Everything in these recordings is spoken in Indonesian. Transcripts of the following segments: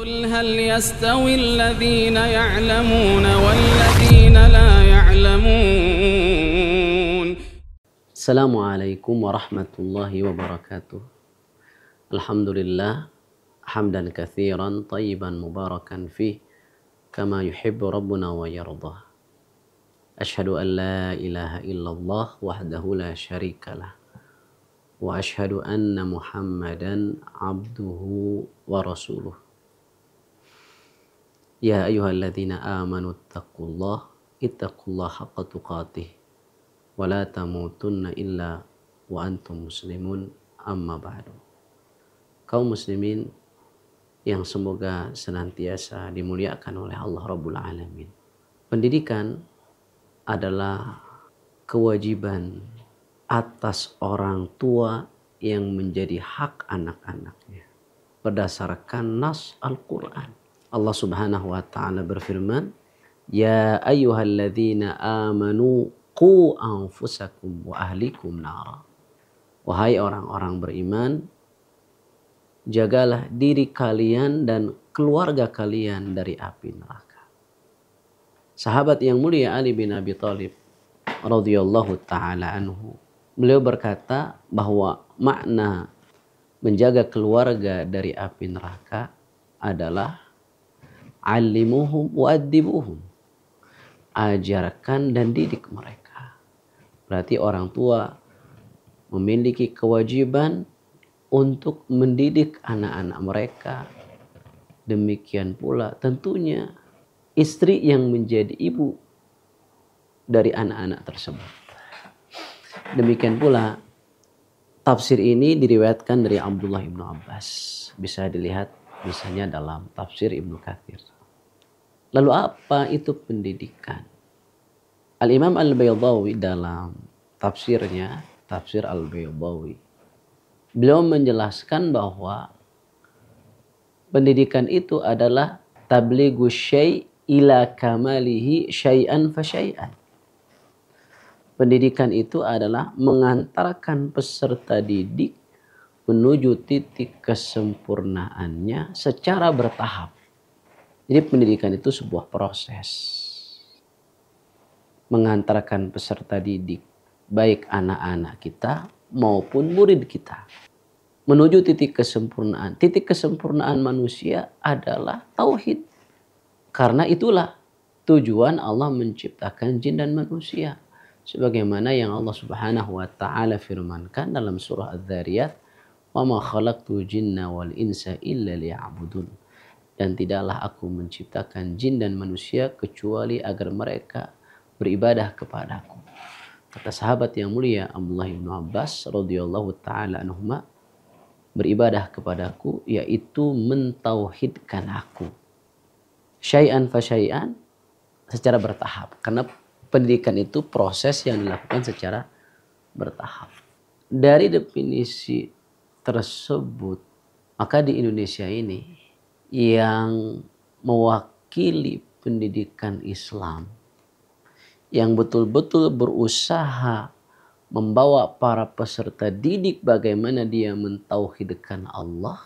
قل هل يستوي الذين يعلمون والذين لا يعلمون. السلام عليكم ورحمة الله وبركاته. الحمد لله حمدا كثيرا طيبا مباركا فيه كما يحب ربنا ويرضى. أشهد أن لا إله إلا الله وحده لا شريك له وأشهد أن محمدا عبده ورسوله. يا أيها الذين آمنوا اتقوا الله حق تقاته ولا تموتن إلا وأنتم مسلمون. Amma ba'du. Kaum muslimin yang semoga senantiasa dimuliakan oleh Allah Rabbul Alamin. Pendidikan adalah kewajiban atas orang tua yang menjadi hak anak-anaknya berdasarkan nas Al-Quran. Allah Subhanahu wa ta'ala berfirman, Ya ayyuhalladzina amanu qu anfusakum wa ahlikum nara. Wahai orang-orang beriman, jagalah diri kalian dan keluarga kalian dari api neraka. Sahabat yang mulia Ali bin Abi Thalib radhiyallahu ta'ala anhu, beliau berkata bahwa makna menjaga keluarga dari api neraka adalah alimuhum wa'addibuhum. Ajarkan dan didik mereka. Berarti orang tua memiliki kewajiban untuk mendidik anak-anak mereka. Demikian pula tentunya istri yang menjadi ibu dari anak-anak tersebut. Demikian pula tafsir ini diriwayatkan dari Abdullah ibnu Abbas. Bisa dilihat misalnya dalam tafsir Ibnu Katsir. Lalu apa itu pendidikan? Al-Imam Al-Baydawi dalam tafsirnya, tafsir Al-Baydawi, beliau menjelaskan bahwa pendidikan itu adalah tablighu syai' ila kamalihi syai'an fa syai'an. Pendidikan itu adalah mengantarkan peserta didik menuju titik kesempurnaannya secara bertahap. Jadi pendidikan itu sebuah proses. Mengantarkan peserta didik, baik anak-anak kita maupun murid kita, menuju titik kesempurnaan. Titik kesempurnaan manusia adalah tauhid. Karena itulah tujuan Allah menciptakan jin dan manusia. Sebagaimana yang Allah Subhanahu wa ta'ala firmankan dalam surah Adz-Dzariyat, "Wa ma khalaqtul jinna wal insa illa liya'budun." Dan tidaklah aku menciptakan jin dan manusia kecuali agar mereka beribadah kepadaku. Kata sahabat yang mulia Abdullah bin Abbas radhiyallahu taala anhuma, beribadah kepadaku yaitu mentauhidkan aku. Syai'an fa syai'an, secara bertahap. Karena pendidikan itu proses yang dilakukan secara bertahap. Dari definisi tersebut, maka di Indonesia ini yang mewakili pendidikan Islam, yang betul-betul berusaha membawa para peserta didik bagaimana dia mentauhidkan Allah,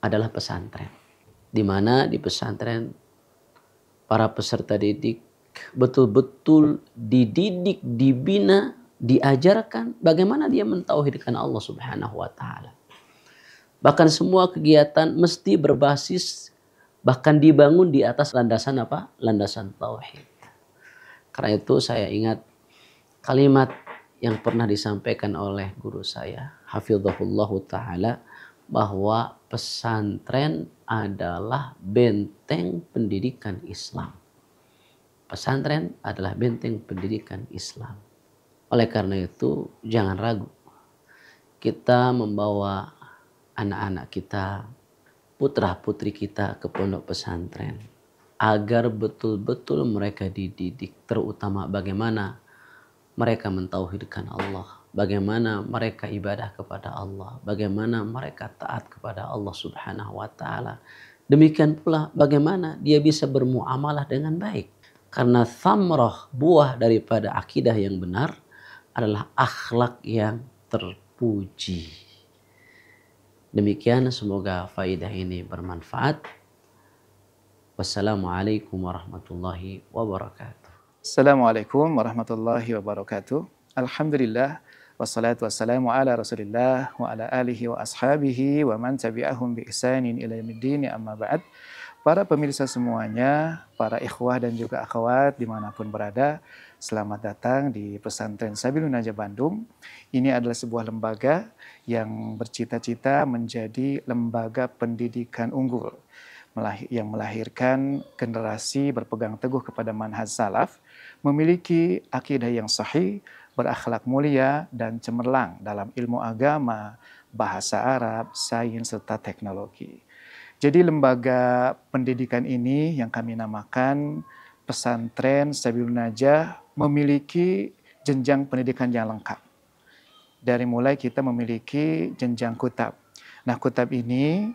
adalah pesantren. Di mana di pesantren para peserta didik betul-betul dididik, dibina, diajarkan bagaimana dia mentauhidkan Allah Subhanahu wa ta'ala. Bahkan semua kegiatan mesti berbasis, bahkan dibangun di atas landasan apa? Landasan tauhid. Karena itu saya ingat kalimat yang pernah disampaikan oleh guru saya, hafizahullah ta'ala, bahwa pesantren adalah benteng pendidikan Islam. Pesantren adalah benteng pendidikan Islam. Oleh karena itu, jangan ragu. Kita membawa anak-anak kita, putra-putri kita ke pondok pesantren, agar betul-betul mereka dididik, terutama bagaimana mereka mentauhidkan Allah, bagaimana mereka ibadah kepada Allah, bagaimana mereka taat kepada Allah Subhanahu wa ta'ala. Demikian pula bagaimana dia bisa bermuamalah dengan baik. Karena thamrah, buah daripada akidah yang benar adalah akhlak yang terpuji. Demikian, semoga faidah ini bermanfaat. Wassalamualaikum warahmatullahi wabarakatuh. Assalamualaikum warahmatullahi wabarakatuh. Alhamdulillah wassalatu wassalamu ala Rasulillah wa ala alihi wa ashabihi wa man tabi'ahum bi ihsanin ila yaumiddin, amma ba'd. Para pemirsa semuanya, para ikhwah dan juga akhwat dimanapun berada, selamat datang di Pesantren Sabilun Najah Bandung. Ini adalah sebuah lembaga yang bercita-cita menjadi lembaga pendidikan unggul, yang melahirkan generasi berpegang teguh kepada manhaj salaf, memiliki akidah yang sahih, berakhlak mulia dan cemerlang dalam ilmu agama, bahasa Arab, sains, serta teknologi. Jadi lembaga pendidikan ini yang kami namakan Pesantren Sabilun Najah memiliki jenjang pendidikan yang lengkap. Dari mulai kita memiliki jenjang kutab. Nah, kutab ini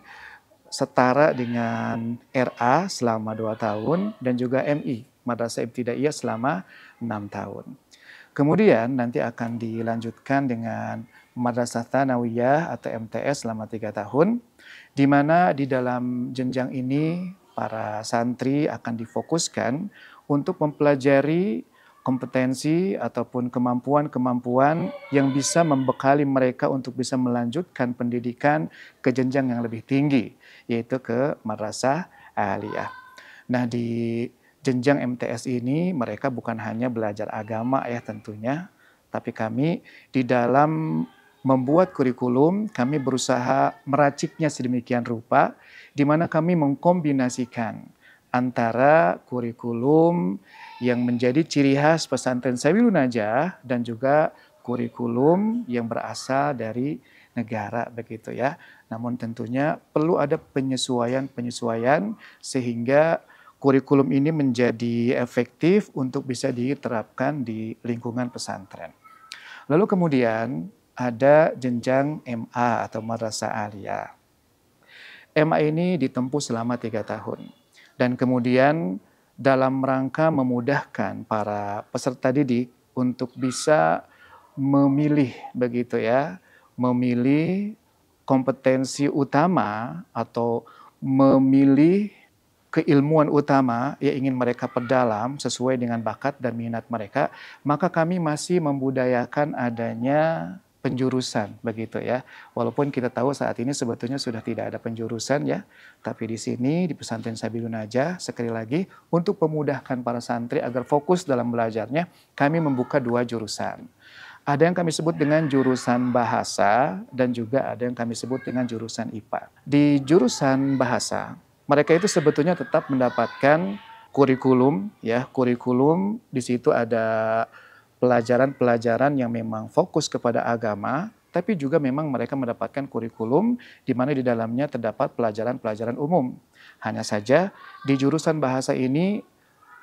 setara dengan RA selama 2 tahun dan juga MI, Madrasah Ibtidaiyah, selama 6 tahun. Kemudian nanti akan dilanjutkan dengan Madrasah Tsanawiyah atau MTS selama 3 tahun, di mana di dalam jenjang ini para santri akan difokuskan untuk mempelajari kompetensi ataupun kemampuan-kemampuan yang bisa membekali mereka untuk bisa melanjutkan pendidikan ke jenjang yang lebih tinggi, yaitu ke Madrasah Aliyah. Nah, di jenjang MTS ini mereka bukan hanya belajar agama ya tentunya, tapi kami di dalam membuat kurikulum, kami berusaha meraciknya sedemikian rupa, di mana kami mengkombinasikan antara kurikulum yang menjadi ciri khas Pesantren Sabilun Najah dan juga kurikulum yang berasal dari negara begitu ya. Namun tentunya perlu ada penyesuaian-penyesuaian sehingga kurikulum ini menjadi efektif untuk bisa diterapkan di lingkungan pesantren. Lalu kemudian ada jenjang MA atau Madrasah Aliyah. MA ini ditempuh selama 3 tahun. Dan kemudian dalam rangka memudahkan para peserta didik untuk bisa memilih begitu ya, memilih kompetensi utama atau memilih keilmuan utama yang ingin mereka perdalam sesuai dengan bakat dan minat mereka, maka kami masih membudayakan adanya penjurusan begitu ya. Walaupun kita tahu saat ini sebetulnya sudah tidak ada penjurusan ya, tapi di sini di Pesantren Sabilun Najah sekali lagi untuk memudahkan para santri agar fokus dalam belajarnya, kami membuka 2 jurusan. Ada yang kami sebut dengan jurusan bahasa dan juga ada yang kami sebut dengan jurusan IPA. Di jurusan bahasa, mereka itu sebetulnya tetap mendapatkan kurikulum ya, kurikulum di situ ada pelajaran-pelajaran yang memang fokus kepada agama, tapi juga memang mereka mendapatkan kurikulum di mana di dalamnya terdapat pelajaran-pelajaran umum. Hanya saja di jurusan bahasa ini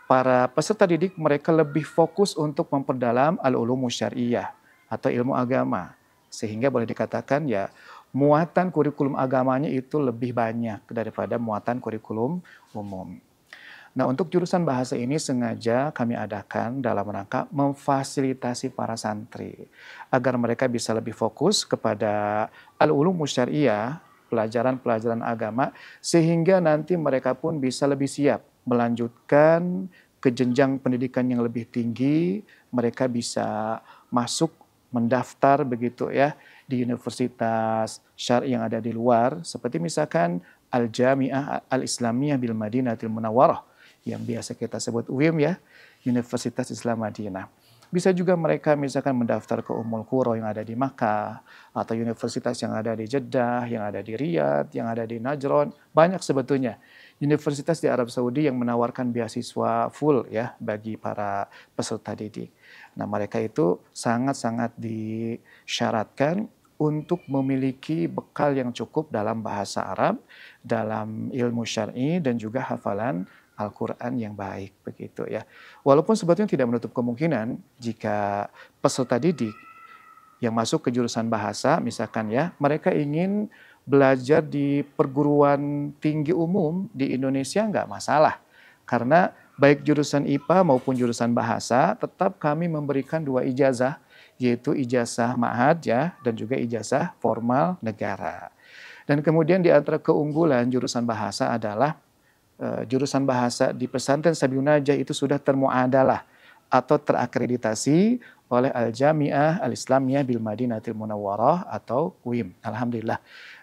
para peserta didik mereka lebih fokus untuk memperdalam al-ulumus syariah atau ilmu agama. Sehingga boleh dikatakan ya muatan kurikulum agamanya itu lebih banyak daripada muatan kurikulum umum. Nah, untuk jurusan bahasa ini sengaja kami adakan dalam rangka memfasilitasi para santri agar mereka bisa lebih fokus kepada al-ulumus syariah, pelajaran-pelajaran agama, sehingga nanti mereka pun bisa lebih siap melanjutkan ke jenjang pendidikan yang lebih tinggi, mereka bisa masuk mendaftar begitu ya di universitas syar'i yang ada di luar, seperti misalkan Al-Jami'ah Al-Islamiyah bil Madinatil Munawwarah yang biasa kita sebut UIM ya, Universitas Islam Madinah. Bisa juga mereka misalkan mendaftar ke Ummul Qura yang ada di Makkah, atau universitas yang ada di Jeddah, yang ada di Riyadh, yang ada di Najran. Banyak sebetulnya universitas di Arab Saudi yang menawarkan beasiswa full ya bagi para peserta didik. Nah, mereka itu sangat-sangat disyaratkan untuk memiliki bekal yang cukup dalam bahasa Arab, dalam ilmu syar'i dan juga hafalan Al-Quran yang baik begitu ya. Walaupun sebetulnya tidak menutup kemungkinan jika peserta didik yang masuk ke jurusan bahasa misalkan ya, mereka ingin belajar di perguruan tinggi umum di Indonesia nggak masalah. Karena baik jurusan IPA maupun jurusan bahasa tetap kami memberikan 2 ijazah, yaitu ijazah ma'had ya dan juga ijazah formal negara. Dan kemudian di antara keunggulan jurusan bahasa adalah jurusan bahasa di pesantren Sabilun Najah itu sudah termuadalah atau terakreditasi oleh Al-Jami'ah Al-Islamiyah bil Madinatil Munawwarah atau UIM. Alhamdulillah.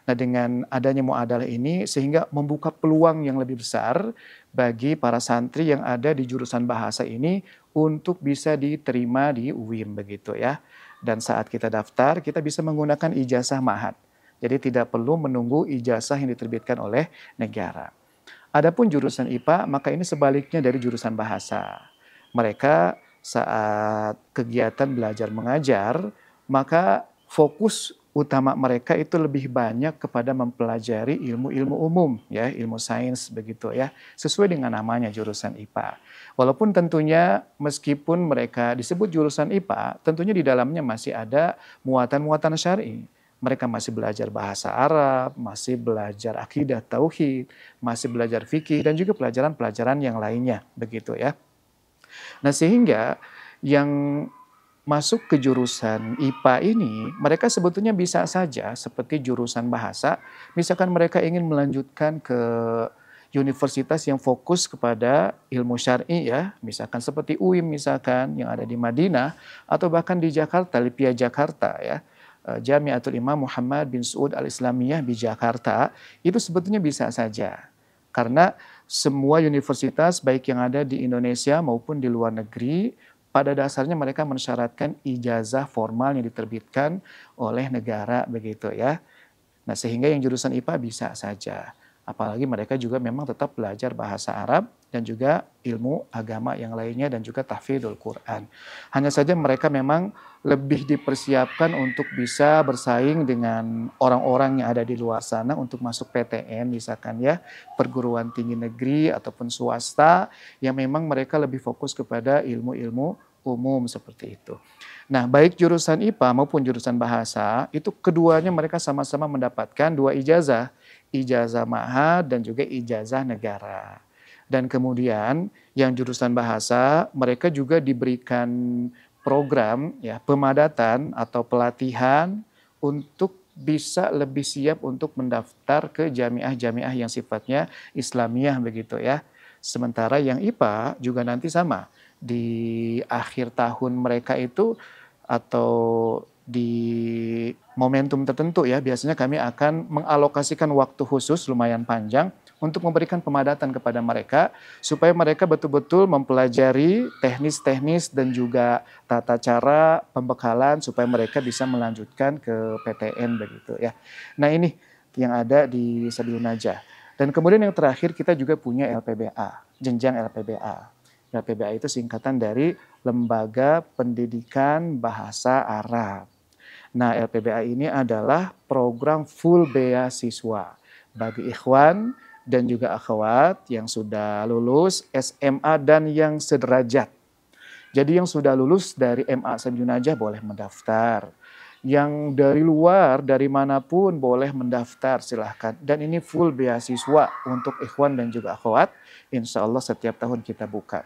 Nah, dengan adanya muadalah ini sehingga membuka peluang yang lebih besar bagi para santri yang ada di jurusan bahasa ini untuk bisa diterima di UIM begitu ya. Dan saat kita daftar, kita bisa menggunakan ijazah ma'had. Jadi tidak perlu menunggu ijazah yang diterbitkan oleh negara. Adapun jurusan IPA, maka ini sebaliknya dari jurusan bahasa. Mereka saat kegiatan belajar mengajar, maka fokus utama mereka itu lebih banyak kepada mempelajari ilmu-ilmu umum, ya, ilmu sains begitu ya, sesuai dengan namanya jurusan IPA. Walaupun tentunya meskipun mereka disebut jurusan IPA, tentunya di dalamnya masih ada muatan-muatan syar'i. Mereka masih belajar bahasa Arab, masih belajar akidah tauhid, masih belajar fikih dan juga pelajaran-pelajaran yang lainnya begitu ya. Nah, sehingga yang masuk ke jurusan IPA ini, mereka sebetulnya bisa saja seperti jurusan bahasa, misalkan mereka ingin melanjutkan ke universitas yang fokus kepada ilmu syar'i ya, misalkan seperti UIM misalkan yang ada di Madinah, atau bahkan di Jakarta, LIPIA Jakarta ya, Jami'atul Imam Muhammad bin Saud Al-Islamiyah di Jakarta, itu sebetulnya bisa saja. Karena semua universitas baik yang ada di Indonesia maupun di luar negeri, pada dasarnya mereka mensyaratkan ijazah formal yang diterbitkan oleh negara begitu ya. Nah, sehingga yang jurusan IPA bisa saja. Apalagi mereka juga memang tetap belajar bahasa Arab dan juga ilmu agama yang lainnya dan juga tahfidzul Quran. Hanya saja mereka memang lebih dipersiapkan untuk bisa bersaing dengan orang-orang yang ada di luar sana untuk masuk PTN misalkan ya, perguruan tinggi negeri ataupun swasta yang memang mereka lebih fokus kepada ilmu-ilmu umum seperti itu. Nah, baik jurusan IPA maupun jurusan bahasa, itu keduanya mereka sama-sama mendapatkan dua ijazah. Ijazah ma'had dan juga ijazah negara. Dan kemudian yang jurusan bahasa, mereka juga diberikan program ya pemadatan atau pelatihan untuk bisa lebih siap untuk mendaftar ke jamiah-jamiah yang sifatnya Islamiyah begitu ya. Sementara yang IPA juga nanti sama. Di akhir tahun mereka itu atau di momentum tertentu ya, biasanya kami akan mengalokasikan waktu khusus lumayan panjang untuk memberikan pemadatan kepada mereka supaya mereka betul-betul mempelajari teknis-teknis dan juga tata cara pembekalan supaya mereka bisa melanjutkan ke PTN begitu ya. Nah, ini yang ada di Sabilun Najah. Dan kemudian yang terakhir kita juga punya LPBA, jenjang LPBA. LPBA itu singkatan dari Lembaga Pendidikan Bahasa Arab. Nah, LPBA ini adalah program full beasiswa bagi ikhwan dan juga akhwat yang sudah lulus SMA dan yang sederajat. Jadi yang sudah lulus dari MA Sabilun Najah boleh mendaftar. Yang dari luar, dari manapun boleh mendaftar, silahkan. Dan ini full beasiswa untuk ikhwan dan juga akhwat. Insya Allah setiap tahun kita buka.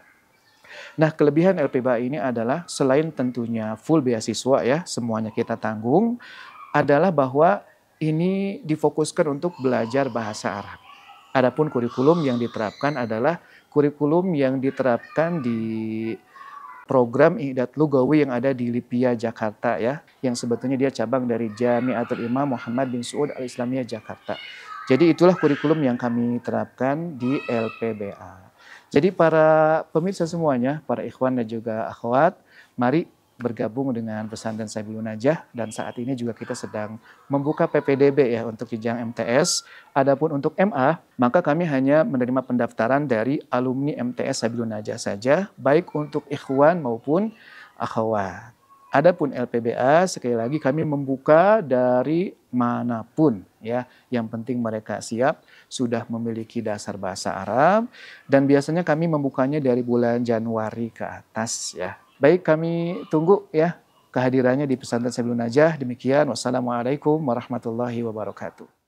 Nah, kelebihan LPBA ini adalah selain tentunya full beasiswa ya, semuanya kita tanggung, adalah bahwa ini difokuskan untuk belajar bahasa Arab. Adapun kurikulum yang diterapkan adalah kurikulum yang diterapkan di program I'dad Lugawi yang ada di LIPIA Jakarta ya, yang sebetulnya dia cabang dari Jami'atul Imam Muhammad bin Saud Al-Islamiyah Jakarta. Jadi itulah kurikulum yang kami terapkan di LPBA. Jadi para pemirsa semuanya, para ikhwan dan juga akhwat, mari bergabung dengan pesantren Sabilun Najah dan saat ini juga kita sedang membuka PPDB ya untuk jenjang MTS. Adapun untuk MA, maka kami hanya menerima pendaftaran dari alumni MTS Sabilun Najah saja, baik untuk ikhwan maupun akhwat. Adapun LPBA sekali lagi kami membuka dari manapun ya, yang penting mereka siap sudah memiliki dasar bahasa Arab dan biasanya kami membukanya dari bulan Januari ke atas ya. Baik, kami tunggu ya kehadirannya di pesantren Sabilun Najah. Demikian, wassalamualaikum warahmatullahi wabarakatuh.